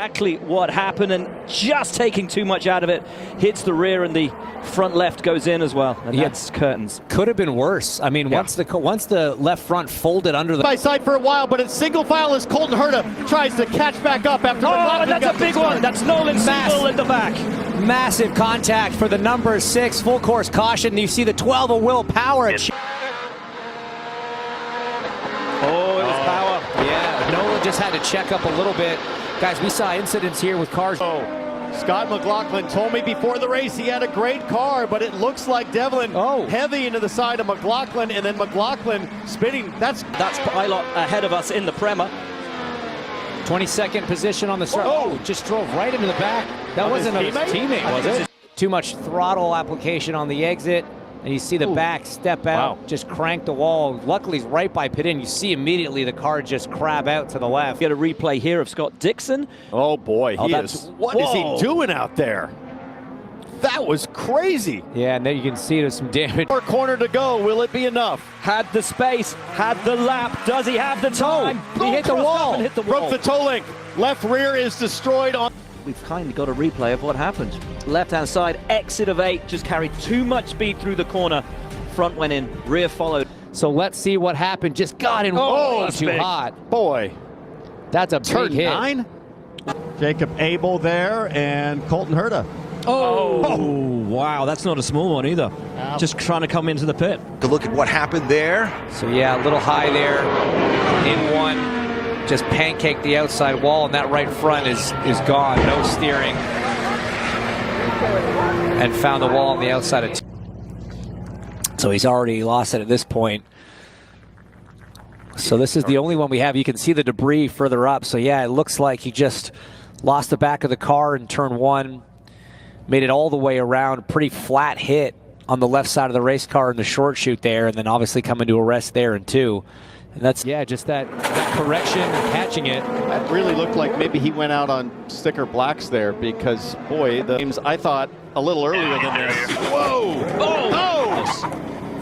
exactly what happened, and just taking too much out of it, hits the rear, and the front left goes in as well. And that's curtains. Could have been worse. I mean, once the left front folded under the by side for a while, but it's single file as Colton Herta tries to catch back up after and that's a big one. That's Nolan Siegel at the back. Massive contact for the number 6 full course caution. You see the 12 of Will Power. Oh, it was Power. Yeah, Nolan just had to check up a little bit. Guys, we saw incidents here with cars. Scott McLaughlin told me before the race he had a great car, but it looks like Devlin heavy into the side of McLaughlin, and then McLaughlin spinning. That's Pilot ahead of us in the Prema. 22nd position on the start. Oh, just drove right into the back. That wasn't a teammate, was it? Too much throttle application on the exit. And you see the back step out, just crank the wall. Luckily, he's right by pit in. You see immediately the car just crab out to the left. Get a replay here of Scott Dixon. Oh boy, what is he doing out there? That was crazy. Yeah, and then you can see there's some damage. More corner to go. Will it be enough? Had the space, had the lap. Does he have the time? He hit the wall. Broke the toe link. Left rear is destroyed on. We've kind of got a replay of what happened. Left-hand side, exit of 8, just carried too much speed through the corner. Front went in, rear followed. So let's see what happened. Just got in way too hot. Boy, that's a big hit. 9. Jacob Abel there and Colton Herta. Oh, wow, that's not a small one either. Just trying to come into the pit. To look at what happened there. So yeah, a little high there in one. Just pancaked the outside wall, and that right front is gone. No steering. And found the wall on the outside of so he's already lost it at this point. So this is the only one we have. You can see the debris further up. So yeah, it looks like he just lost the back of the car in turn 1. Made it all the way around. Pretty flat hit on the left side of the race car in the short chute there, and then obviously coming to a rest there in 2. And that's, just that correction and catching it. That really looked like maybe he went out on sticker blacks there, because, boy, the games I thought a little earlier than this. Whoa!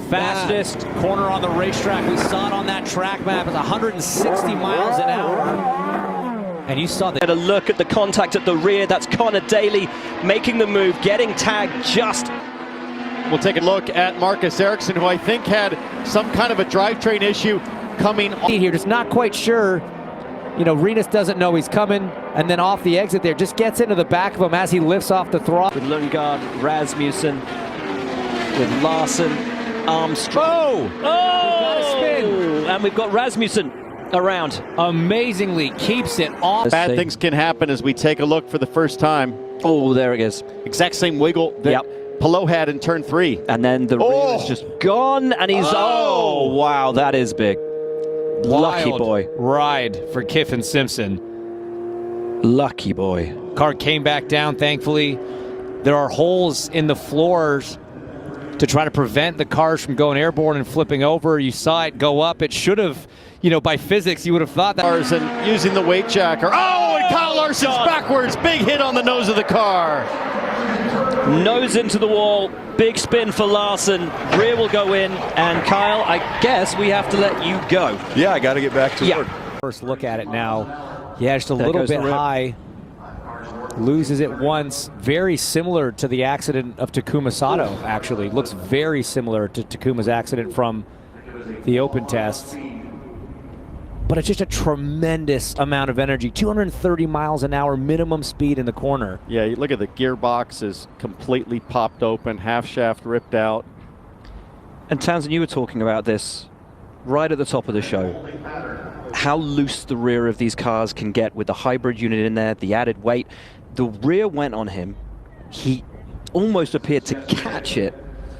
Fastest corner on the racetrack. We saw it on that track map. It's 160 miles an hour. And you saw that. Had a look at the contact at the rear. That's Connor Daly making the move, getting tagged just. We'll take a look at Marcus Ericsson, who I think had some kind of a drivetrain issue coming on here. Just not quite sure. You know, Renus doesn't know he's coming, and then off the exit there, just gets into the back of him as he lifts off the throttle. With Lundgaard, Rasmussen, with Larson, Armstrong. Got a spin. And we've got Rasmussen around. Amazingly keeps it off. Bad things can happen as we take a look for the first time. Oh, there it is. Exact same wiggle that Palou had in turn 3. And then the rear is just gone, and he's, wow, that is big. Lucky boy. Ride for Kiffin Simpson. Lucky boy. Car came back down, thankfully. There are holes in the floors to try to prevent the cars from going airborne and flipping over. You saw it go up. It should have, by physics, you would have thought that. Larson using the weight jacker. Oh, and Kyle Larson's backwards. Big hit on the nose of the car. Nose into the wall, big spin for Larson, rear will go in, and Kyle, I guess we have to let you go. Yeah, I got to get back to work. First look at it now. Yeah, just a little bit high. Loses it once. Very similar to the accident of Takuma Sato, actually. Looks very similar to Takuma's accident from the open test. But it's just a tremendous amount of energy. 230 miles an hour minimum speed in the corner. Yeah, you look at the gearbox is completely popped open, half shaft ripped out. And Townsend, you were talking about this right at the top of the show. How loose the rear of these cars can get with the hybrid unit in there, the added weight. The rear went on him. He almost appeared to catch it,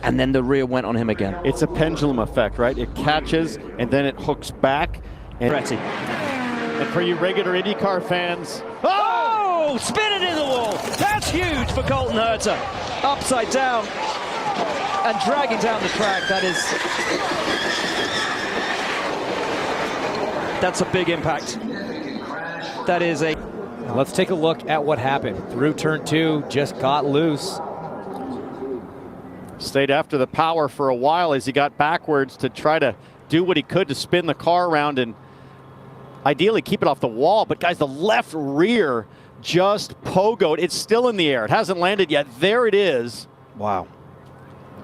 and then the rear went on him again. It's a pendulum effect, right? It catches, and then it hooks back. And for you regular IndyCar fans, spin it in the wall. That's huge for Colton Herta. Upside down and dragging down the track. That's a big impact. That is a. Let's take a look at what happened. Through turn 2, just got loose. Stayed after the power for a while as he got backwards to try to do what he could to spin the car around and ideally keep it off the wall. But guys, the left rear just pogoed. It's still in the air. It hasn't landed yet. There it is. Wow.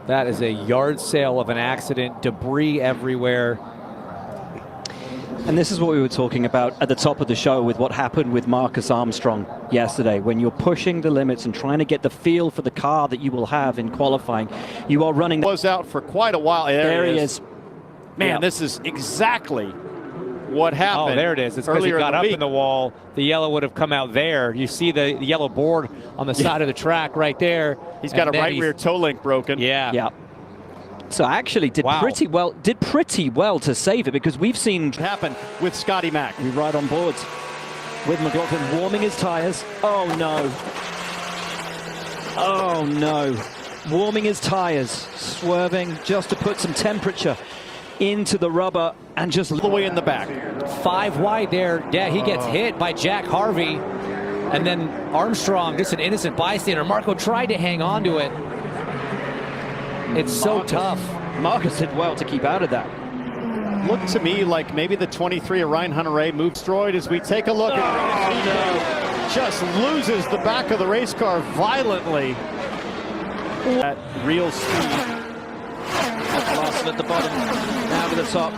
That is a yard sale of an accident. Debris everywhere. And this is what we were talking about at the top of the show with what happened with Marcus Armstrong yesterday. When you're pushing the limits and trying to get the feel for the car that you will have in qualifying, you are running. Was out for quite a while. There he is. Man, yeah. This is exactly what happened. Oh, there it is. It's because he got up in the wall. The yellow would have come out there. You see the yellow board on the side of the track right there. He's got a right rear toe link broken. Yeah. Yeah. So actually did pretty well to save it, because we've seen happen with Scotty Mack. We ride on board with McLaughlin warming his tires. Oh no. Oh no. Warming his tires, swerving just to put some temperature into the rubber, and just all the way in the back. 5 wide there. Yeah, he gets hit by Jack Harvey. And then Armstrong, just an innocent bystander. Marco tried to hang on to it. It's so tough. Marcus did well to keep out of that. Looked to me like maybe the 23 of Ryan Hunter-Reay moved destroyed as we take a look at just loses the back of the race car violently. At real speed. Larson at the bottom, now to the top.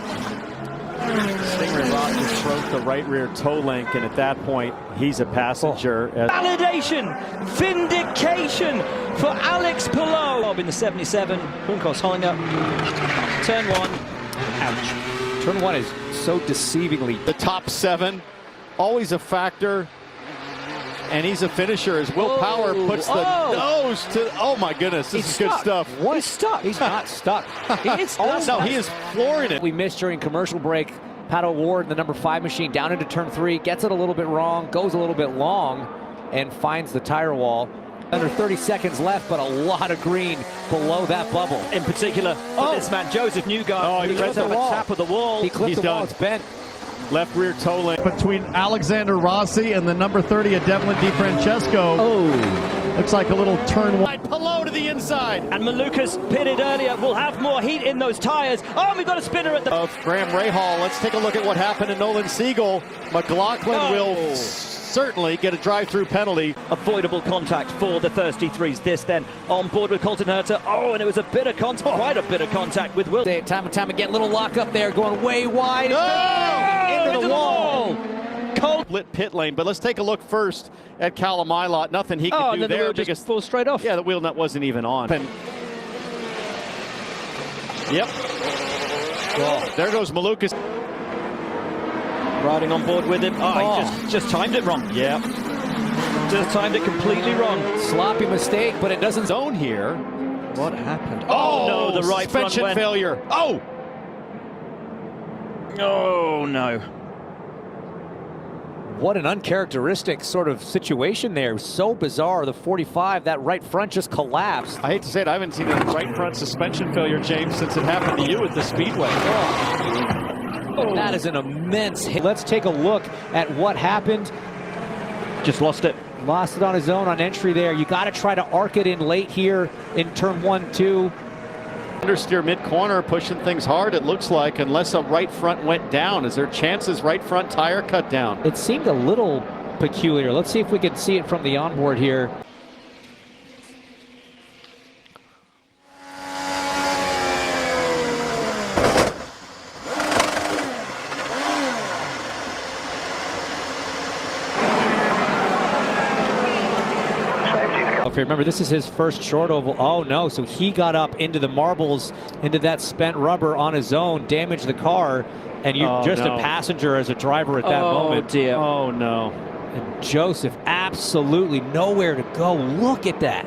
Stingray Rock just broke the right rear toe link, and at that point, he's a passenger. Validation, vindication for Alex Palou. In the 77, Bunkos Hollinger, turn 1, ouch. Turn 1 is so deceivingly. The top 7, always a factor. And he's a finisher as Will Power puts the nose to. Oh my goodness, this is good stuff. What? He's stuck. He's not stuck. He is no, he is flooring it. We missed during commercial break. Pat O'Ward, the number 5 machine, down into turn 3, gets it a little bit wrong, goes a little bit long, and finds the tire wall. Under 30 seconds left, but a lot of green below that bubble. In particular, for this man, Joseph Newgarden. He clipped the wall. Tap of the wall. He clipped the wall. It's bent. Left rear toe link between Alexander Rossi and the number 30 of Devlin DiFrancesco. Oh, looks like a little turn wide. Palou to the inside. And Malukas pitted earlier. Will have more heat in those tires. Oh, we've got a spinner at the of Graham Rahal. Let's take a look at what happened to Nolan Siegel. McLaughlin will certainly get a drive-through penalty. Avoidable contact for the Thirsty Threes. This then on board with Colton Herta. Oh, and it was a bit of contact, quite a bit of contact with Will. Time and time again, little lock up there, going way wide. Into the wall. Cold lit pit lane, but let's take a look first at Callum Ilott. Nothing he could do then there. the wheel just falls straight off. Yeah, the wheel nut wasn't even on. Yep. Well, there goes Malukas. Riding on board with him. He just timed it wrong. Yeah. Just timed it completely wrong. Sloppy mistake, but it doesn't zone here. What happened? Oh, no, the right front suspension failure. Oh! Oh, no. What an uncharacteristic sort of situation there. It was so bizarre. The 45, that right front just collapsed. I hate to say it, I haven't seen a right front suspension failure, James, since it happened to you at the Speedway. That is an immense hit. Let's take a look at what happened. Just lost it. Lost it on his own on entry there. You got to try to arc it in late here in turn 1, 2. Understeer mid-corner, pushing things hard, it looks like, unless a right front went down. Is there chances right front tire cut down? It seemed a little peculiar. Let's see if we can see it from the onboard here. Okay, remember, this is his first short oval. Oh, no, so he got up into the marbles, into that spent rubber on his own, damaged the car, and you're a passenger as a driver at that moment. Oh, dear. Oh, no. And Joseph, absolutely nowhere to go. Look at that.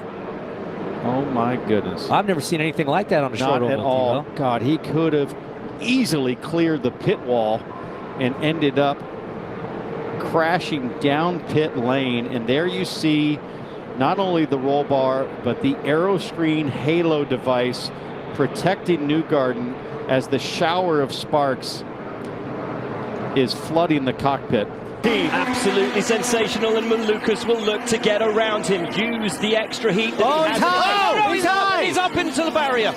Oh, my goodness. I've never seen anything like that on a short oval. Not at all. God, he could have easily cleared the pit wall and ended up crashing down pit lane. And there you see not only the roll bar, but the Aeroscreen halo device protecting Newgarden as the shower of sparks is flooding the cockpit. Absolutely sensational, and Malukas will look to get around him, use the extra heat that he has. He's high! He's up into the barrier.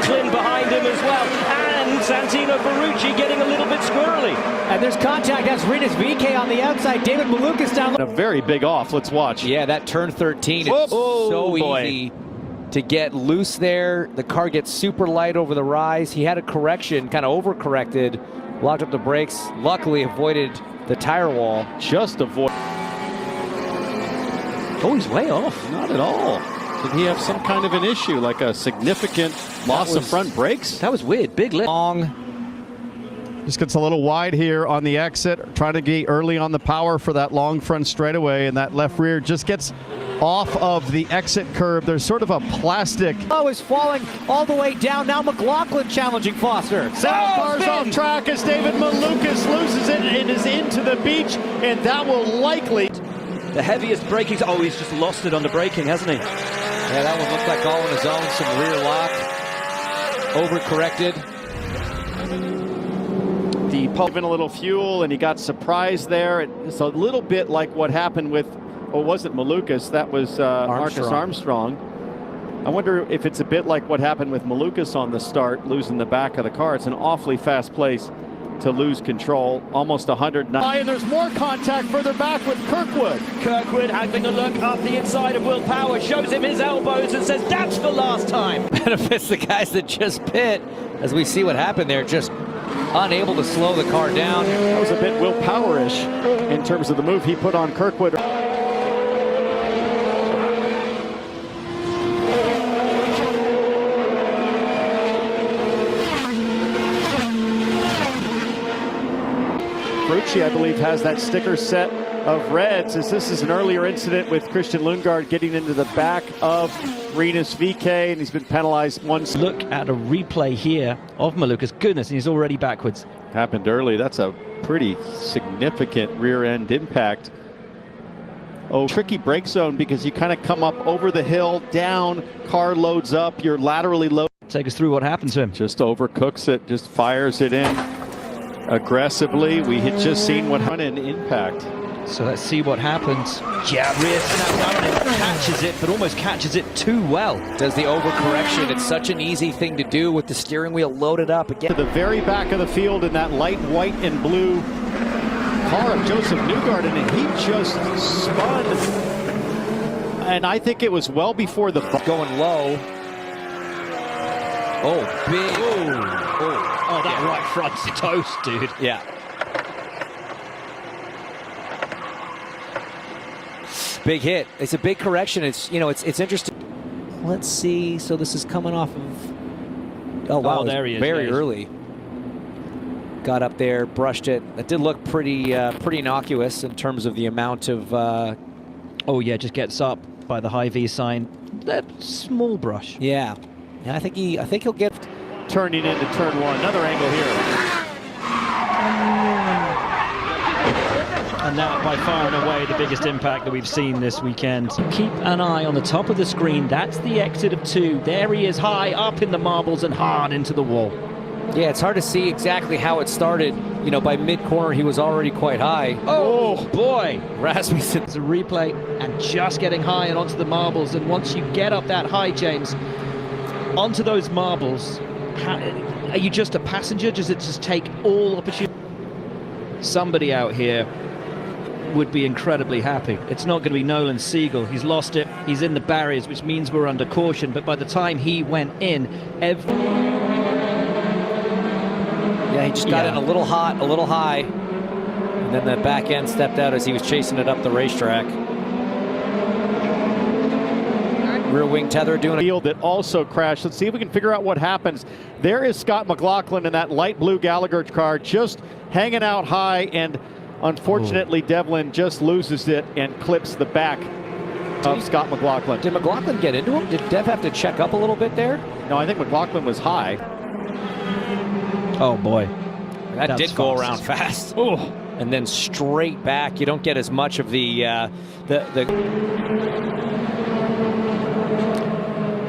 Clint behind him as well, and Santino Ferrucci getting a little bit squirrely. And there's contact. That's Rinus VeeKay on the outside. David Malukas down. A very big off. Let's watch. Yeah, that turn 13. Whoop. It's so Boy. easy to get loose there. The car gets super light over the rise. He had a correction, kind of overcorrected, locked up the brakes. Luckily avoided the tire wall. Just avoid. Oh, he's way off. Not at all. Did he have some kind of an issue, like a significant loss of front brakes? That was weird. Big lift. Long. Just gets a little wide here on the exit, trying to get early on the power for that long front straightaway, and that left rear just gets off of the exit curb. There's sort of a plastic. Oh, is falling all the way down. Now McLaughlin challenging Foster. Cars off track as David Malukas loses it and is into the beach, and that will likely. The heaviest braking. Oh, he's just lost it on the braking, hasn't he? Yeah, that one looked like all on his own. Some rear lock. Overcorrected. The pump in a little fuel, and he got surprised there. It's a little bit like what happened with, oh, wasn't Malukas? That was Marcus Armstrong. I wonder if it's a bit like what happened with Malukas on the start, losing the back of the car. It's an awfully fast place to lose control. Almost 109. And there's more contact further back with Kirkwood. Kirkwood having a look up the inside of Will Power, shows him his elbows and says, "That's the last time." Benefits the guys that just pit, as we see what happened there, just unable to slow the car down. That was a bit Will Power-ish in terms of the move he put on Kirkwood. Ferrucci, I believe, has that sticker set of reds, as this is an earlier incident with Christian Lundgaard getting into the back of Rinus VeeKay, and he's been penalized once. Look at a replay here of Malukas. Goodness, and he's already backwards. Happened early. That's a pretty significant rear end impact. Oh, tricky brake zone because you kind of come up over the hill, down, car loads up, you're laterally loaded. Take us through what happened to him. Just overcooks it, just fires it in aggressively. We had just seen what an impact. So let's see what happens. Yeah, rear snap down and catches it, but almost catches it too well. Does the overcorrection. It's such an easy thing to do with the steering wheel loaded up again. To the very back of the field in that light white and blue car of Joseph Newgarden, and he just spun. And I think it was well before the going low. Oh, big. Oh, that right front's toast, dude. Yeah. Big hit. It's a big correction. It's, you know, it's interesting. Let's see. So this is coming off of. Oh wow, there he is. Very early. Got up there, brushed it. That did look pretty innocuous in terms of the amount of. Oh yeah, just gets up by the high V sign. That small brush. Yeah. I think he'll get. Turning into turn one. Another angle here. And that by far and away the biggest impact that we've seen this weekend. Keep an eye on the top of the screen. That's the exit of 2. There he is, high up in the marbles and hard into the wall. Yeah, it's hard to see exactly how it started. You know, by mid-corner he was already quite high. Oh boy! Rasmussen. It's a replay and just getting high and onto the marbles. And once you get up that high, James, onto those marbles, are you just a passenger? Does it just take all opportunity? Somebody out here would be incredibly happy. It's not going to be Nolan Siegel. He's lost it. He's in the barriers, which means we're under caution. But by the time he went in, yeah, he just got in a little hot, a little high. And then the back end stepped out as he was chasing it up the racetrack. Rear wing tether doing field that also crashed. Let's see if we can figure out what happens. There is Scott McLaughlin in that light blue Gallagher car, just hanging out high, and unfortunately Devlin just loses it and clips the back of Scott McLaughlin. Did McLaughlin get into him? Did Dev have to check up a little bit there? No, I think McLaughlin was high. oh boy, that did go around fast. Oh, And then straight back. You don't get as much of the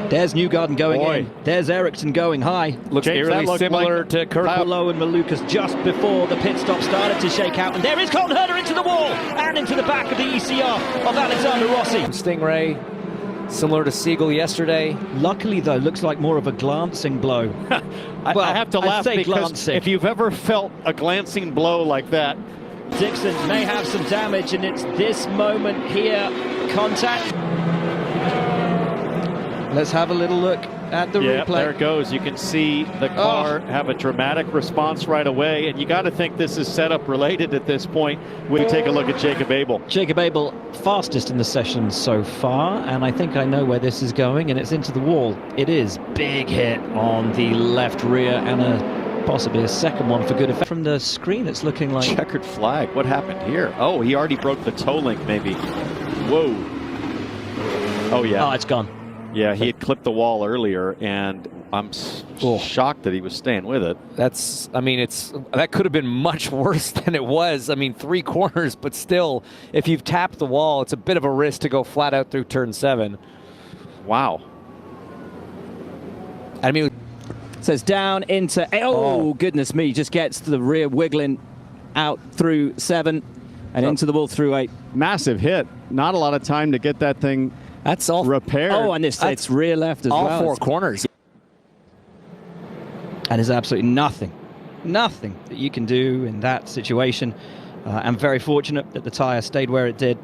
there's Newgarden going in. There's Ericsson going high. Looks eerily similar to Kirk. Lowe and Malukas just before the pit stop started to shake out. And there is Colton Herter into the wall and into the back of the ECR of Alexander Rossi. Stingray Similar to Siegel yesterday. Luckily, though, looks like more of a glancing blow. I have to laugh because glancing. if you've ever felt a glancing blow like that, Dixon may have some damage, and it's this moment here. Contact. Let's have a little look at the replay. There it goes. You can see the car have a dramatic response right away, and you got to think this is setup related at this point. We take a look at Jacob Abel. Jacob Abel, fastest in the session so far, and I think I know where this is going, and it's into the wall. It is. Big hit on the left rear, and possibly a second one for good effect. From the screen, it's looking like... Checkered flag. What happened here? Oh, he already broke the toe link, maybe. Whoa. Oh, yeah. Oh, it's gone. Yeah, he had clipped the wall earlier, and I'm shocked that he was staying with it. That could have been much worse than it was. I mean, 3 corners, but still, if you've tapped the wall, it's a bit of a risk to go flat out through turn 7. Wow. I mean, says down into, oh, goodness me, just gets the rear wiggling out through 7 and into the wall through 8. Massive hit. Not a lot of time to get that thing that's all repaired. Oh, and it's rear left as well. All 4 corners. And there's absolutely nothing that you can do in that situation. I'm very fortunate that the tire stayed where it did.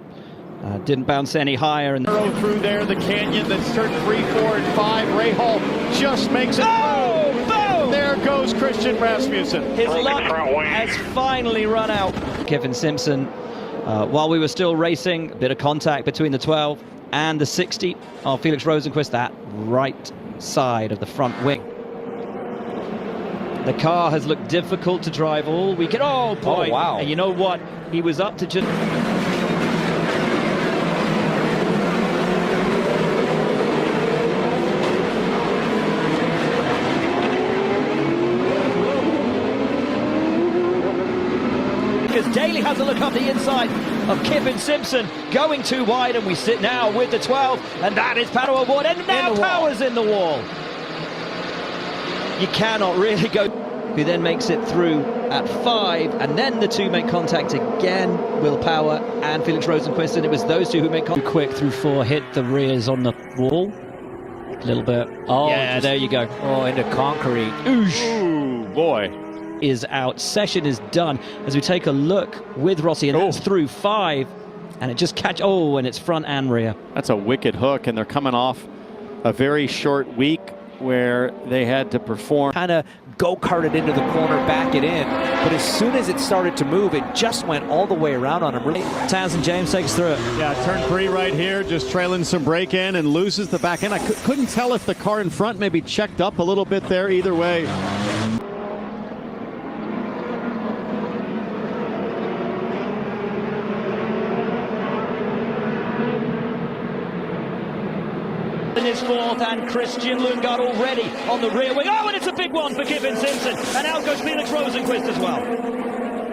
Didn't bounce any higher. And Through there, the canyon that's turn 3, 4, and 5. Rahal just makes it through. Boom! There goes Christian Rasmussen. His luck has finally run out. Kevin Simpson, while we were still racing, a bit of contact between the 12 and the 60 of Felix Rosenqvist, that right side of the front wing. The car has looked difficult to drive all weekend. Oh, boy. Oh, wow. And you know what? He was up to just... Because Daly has a look up the inside of Kevin Simpson, going too wide, and we sit now with the 12, and that is Pato O'Ward, and now Power's in the wall. You cannot really go. Who then makes it through at 5, and then the 2 make contact again, Will Power and Felix Rosenqvist, and it was those 2 who made contact. Quick through 4, hit the rears on the wall. A little bit. Oh, yeah, there you go. Oh, into concrete. Oosh. Ooh, boy. Is out. Session is done. As we take a look with Rossi, and that's through 5, and it just and it's front and rear. That's a wicked hook, and they're coming off a very short week where they had to perform. Kind of go-karted into the corner, back it in, but as soon as it started to move, it just went all the way around on him. Really. Townsend James takes through it. Yeah, turn 3 right here, just trailing some brake in and loses the back end. I couldn't tell if the car in front maybe checked up a little bit there. Either way. In his 4th, and Christian Lundgaard already on the rear wing. Oh, and it's a big one for Kevin Simpson. And out goes Felix Rosenqvist as well.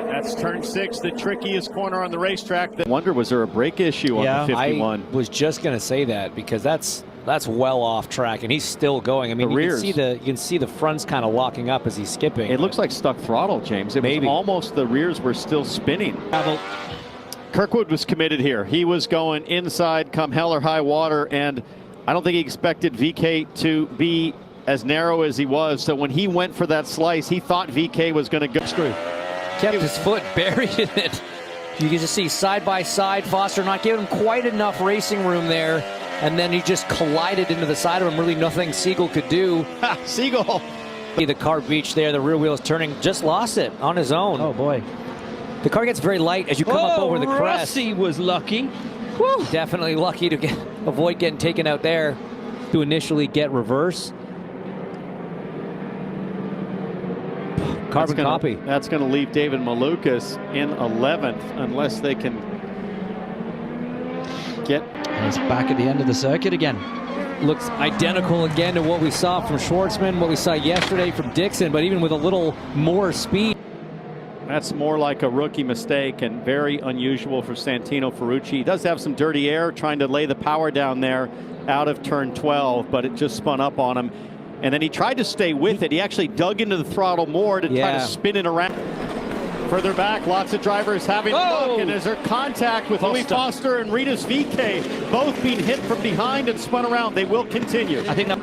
That's turn 6, the trickiest corner on the racetrack. I wonder, was there a brake issue on the 51? I was just going to say that, because that's well off track, and he's still going. I mean, you can see the fronts kind of locking up as he's skipping. It looks like stuck throttle, James. It was almost the rears were still spinning. Kirkwood was committed here. He was going inside come hell or high water, and I don't think he expected VK to be as narrow as he was. So when he went for that slice, he thought VK was going to go screw. Kept his foot buried in it. You can just see side by side, Foster not giving him quite enough racing room there. And then he just collided into the side of him. Really nothing Siegel could do. Siegel. The car beach there, the rear wheel is turning, just lost it on his own. Oh, boy. The car gets very light as you come up over the crest. Rossi was lucky. Woo. Definitely lucky to avoid getting taken out there to initially get reverse. Carbon copy. That's going to leave David Malukas in 11th unless they can get. And he's back at the end of the circuit again. Looks identical again to what we saw from Schwartzman, what we saw yesterday from Dixon, but even with a little more speed. That's more like a rookie mistake and very unusual for Santino Ferrucci. He does have some dirty air trying to lay the power down there out of turn 12, but it just spun up on him. And then he tried to stay with it. He actually dug into the throttle more to try to spin it around. Further back, lots of drivers having a look, and is there contact with Louis Foster and Ritas VK, both being hit from behind and spun around. They will continue. I think that.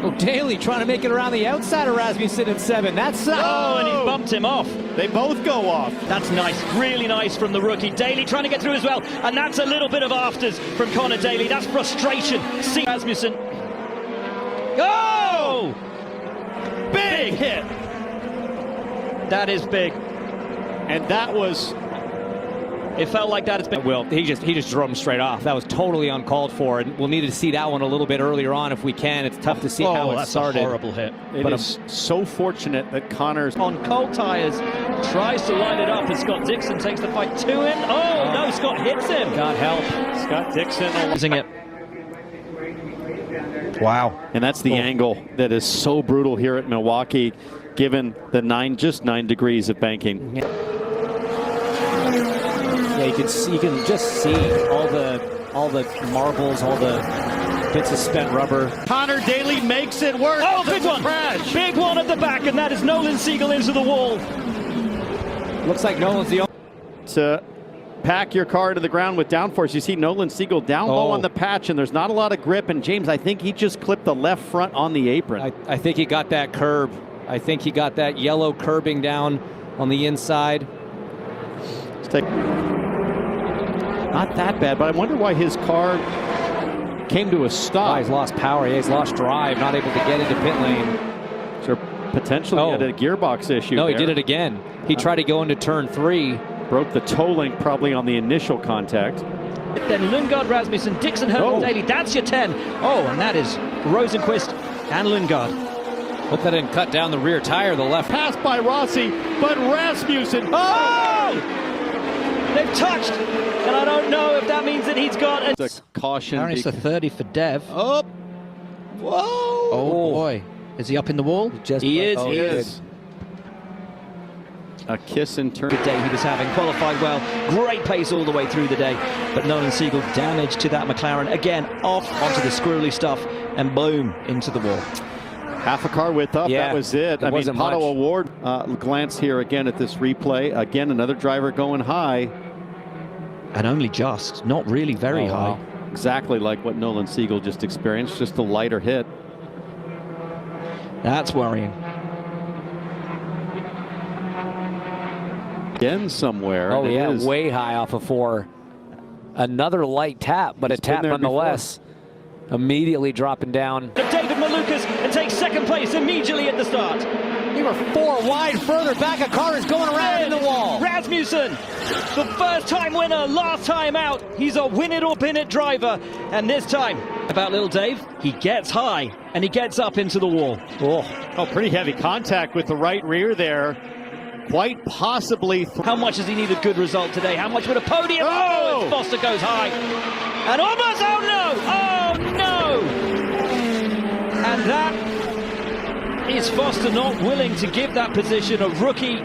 Oh, Daly trying to make it around the outside of Rasmussen at 7. That's and he bumped him off. They both go off. That's nice, really nice from the rookie. Daly trying to get through as well, and that's a little bit of afters from Connor Daly. That's frustration. See Rasmussen. Oh! Big hit. That is big. And that was... It felt like that. It's been. Will, he just drove him straight off. That was totally uncalled for, and we'll need to see that one a little bit earlier on if we can. It's tough to see how it that's started. A horrible hit. It is so fortunate that Connor's On cold tires, tries to line it up, and Scott Dixon takes the fight to him. Oh, no, Scott hits him. God help. Scott Dixon Losing it. Wow. And that's the angle that is so brutal here at Milwaukee, given the just 9 degrees of banking. Yeah, you can just see all the marbles, all the bits of spent rubber. Connor Daly makes it work. Oh, big one. Crash. Big one at the back, and that is Nolan Siegel into the wall. Looks like Nolan's the only. To pack your car to the ground with downforce, you see Nolan Siegel down low on the patch, and there's not a lot of grip. And James, I think he just clipped the left front on the apron. I think he got that curb. I think he got that yellow curbing down on the inside. Let's take. Not that bad, but I wonder why his car came to a stop. Oh, he's lost power. Yeah, he's lost drive, not able to get into pit lane. So potentially had a gearbox issue. No, there. he did it again. He tried to go into turn 3. Broke the toe link probably on the initial contact. Then Lundgaard, Rasmussen, Dixon, Herman, Daly. That's your 10. Oh, and that is Rosenquist and Lundgaard. Hope that didn't cut down the rear tire, the left. Pass by Rossi, but Rasmussen. Oh! They've touched, and I don't know if that means that he's got a caution. Apparently it's a 30 for Dev. Oh! Whoa! Oh boy. Is he up in the wall? He is. A kiss in turn. Good day he was having, qualified well, great pace all the way through the day, but Nolan Siegel damage to that McLaren, again off onto the squirrely stuff, and boom, into the wall. Half a car width up, that was it. I mean, Pato Award glance here again at this replay. Again, another driver going high. And only just, not really very high. Wow. Exactly like what Nolan Siegel just experienced, just a lighter hit. That's worrying. Again somewhere. Oh, yeah, way high off of 4. Another light tap, but a tap nonetheless. Immediately dropping down. David Malukas and takes second place immediately at the start. We were 4 wide further back. A car is going around in the wall. Rasmussen, the first time winner, last time out. He's a win it or bin it driver. And this time, about little Dave, he gets high and he gets up into the wall. Oh, pretty heavy contact with the right rear there. Quite possibly. How much does he need a good result today? How much would a podium? Oh, and Foster goes high. And almost, oh no! Oh no! And that is Foster not willing to give that position. A rookie.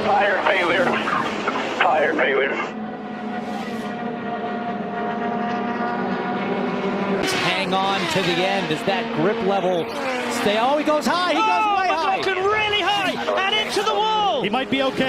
Tire failure. Tire failure. Hang on to the end. Does that grip level stay? Oh, he goes high. He goes way high. Really high and into the wall. He might be okay.